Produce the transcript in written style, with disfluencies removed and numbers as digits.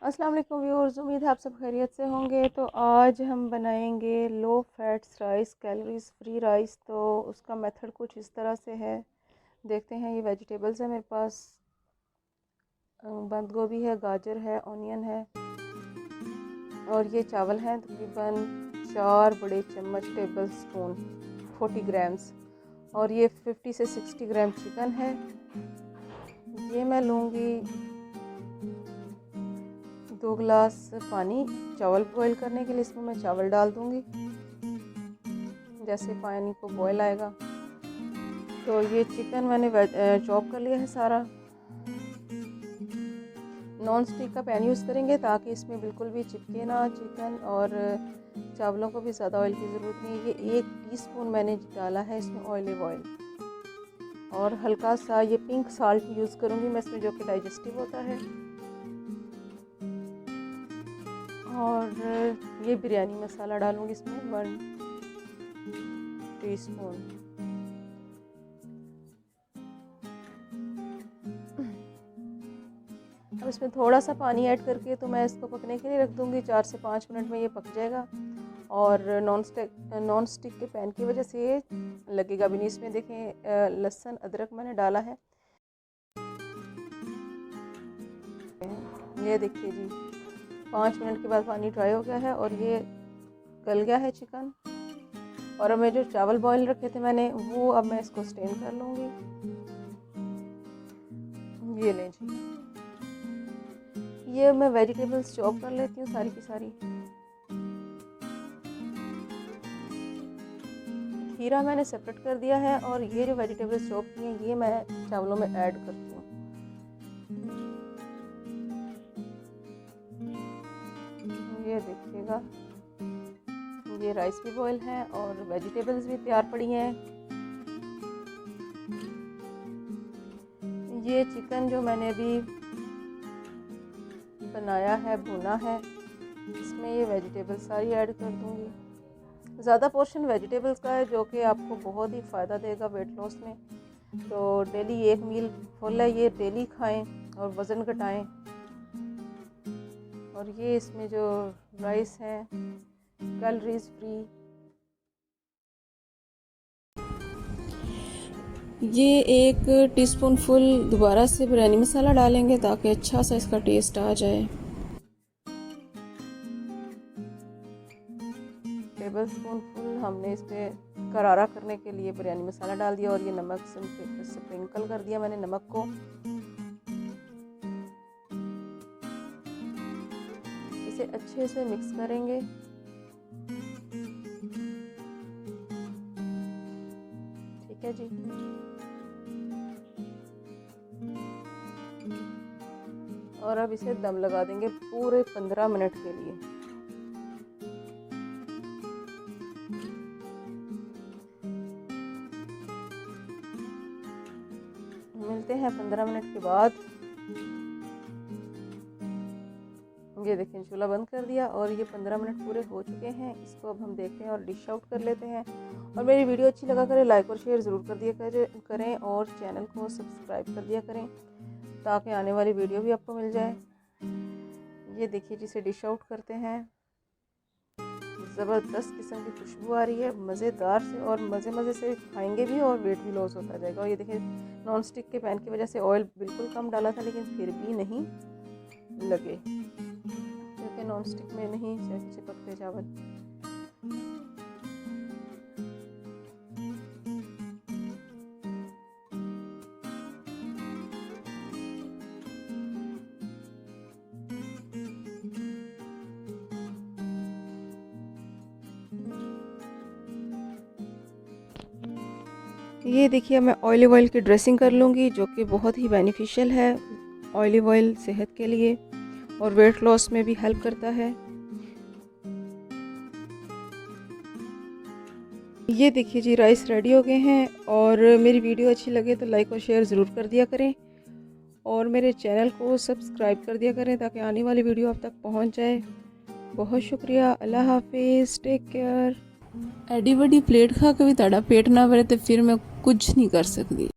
अस्सलाम वालेकुम व्यूअर्स, उम्मीद है आप सब खैरियत से होंगे। तो आज हम बनाएंगे low fats rice, calories free rice. तो उसका मेथड कुछ इस तरह से है, देखते हैं। ये वेजिटेबल्स है मेरे पास, बंद गोभी है, गाजर है, ऑनियन है और ये चावल हैं तकरीबन 4 बड़े चम्मच टेबल स्पून 40 ग्राम्स। और ये 50 से 60 ग्राम चिकन है। ये मैं लूँगी 2 गिलास पानी चावल बॉईल करने के लिए। इसमें मैं चावल डाल दूँगी जैसे पानी को बॉईल आएगा। तो ये चिकन मैंने चॉप कर लिया है सारा। नॉन स्टिक का पैन यूज़ करेंगे ताकि इसमें बिल्कुल भी चिपके ना चिकन, और चावलों को भी ज़्यादा ऑयल की ज़रूरत नहीं है। ये 1 टीस्पून मैंने डाला है इसमें ऑलिव ऑयल, और हल्का सा ये पिंक साल्ट यूज़ करूँगी मैं इसमें, जो कि डाइजेस्टिव होता है। और ये बिरयानी मसाला डालूँगी इसमें 1 टीस्पून। अब इसमें थोड़ा सा पानी ऐड करके तो मैं इसको पकने के लिए रख दूँगी। 4 से 5 मिनट में ये पक जाएगा। और नॉन स्टिक के पैन की वजह से ये लगेगा भी नहीं। इसमें देखें लहसुन अदरक मैंने डाला है। ये देखिए जी, 5 मिनट के बाद पानी ड्राई हो गया है और ये गल गया है चिकन। और अब मैं जो चावल बॉईल रखे थे मैंने, वो अब मैं इसको स्टेन कर लूँगी। ये लें जी, ये मैं वेजिटेबल्स चॉप कर लेती हूँ सारी की सारी। खीरा मैंने सेपरेट कर दिया है और ये जो वेजिटेबल्स चॉप की हैं ये मैं चावलों में ऐड करती हूँ। ये देखिएगा, ये राइस भी बॉईल है और वेजिटेबल्स भी तैयार पड़ी हैं। ये चिकन जो मैंने अभी बनाया है, भुना है, इसमें ये वेजिटेबल्स सारी ऐड कर दूँगी। ज़्यादा पोर्शन वेजिटेबल्स का है जो कि आपको बहुत ही फ़ायदा देगा वेट लॉस में। तो डेली 1 मील फुल है, ये डेली खाएं और वज़न घटाएं। और ये इसमें जो राइस है कैलोरीज फ्री। ये 1 टीस्पून फुल दोबारा से बिरयानी मसाला डालेंगे ताकि अच्छा सा इसका टेस्ट आ जाए। टेबल स्पून फुल हमने इसमें करारा करने के लिए बिरयानी मसाला डाल दिया, और ये नमक स्प्रिंकल कर दिया मैंने नमक को। इसे अच्छे से मिक्स करेंगे। ठीक है जी, और अब इसे दम लगा देंगे पूरे 15 मिनट के लिए। मिलते हैं 15 मिनट के बाद। ये देखें, चूल्हा बंद कर दिया और ये 15 मिनट पूरे हो चुके हैं। इसको अब हम देखते हैं और डिश आउट कर लेते हैं। और मेरी वीडियो अच्छी लगा करें लाइक और शेयर ज़रूर कर दिया करें, और चैनल को सब्सक्राइब कर दिया करें ताकि आने वाली वीडियो भी आपको मिल जाए। ये देखिए, जिसे डिश आउट करते हैं, ज़बरदस्त किस्म की खुशबू आ रही है, मज़ेदार से, और मज़े से खाएंगे भी और वेट भी लॉस होता जाएगा। और ये देखिए, नॉन स्टिक के पैन की वजह से ऑयल बिल्कुल कम डाला था लेकिन फिर भी नहीं लगे, क्योंकि नॉन स्टिक में नहीं चिपकते चावल। ये देखिए, मैं ऑलिव ऑयल की ड्रेसिंग कर लूँगी जो कि बहुत ही बेनिफिशियल है। ऑलिव ऑयल सेहत के लिए और वेट लॉस में भी हेल्प करता है। ये देखिए जी, राइस रेडी हो गए हैं। और मेरी वीडियो अच्छी लगे तो लाइक और शेयर ज़रूर कर दिया करें, और मेरे चैनल को सब्सक्राइब कर दिया करें ताकि आने वाली वीडियो आप तक पहुंच जाए। बहुत शुक्रिया, अल्लाह हाफिज़, टेक केयर। एडी वडी प्लेट खा के भी ताड़ा पेट ना भरे तो फिर मैं कुछ नहीं कर सकती।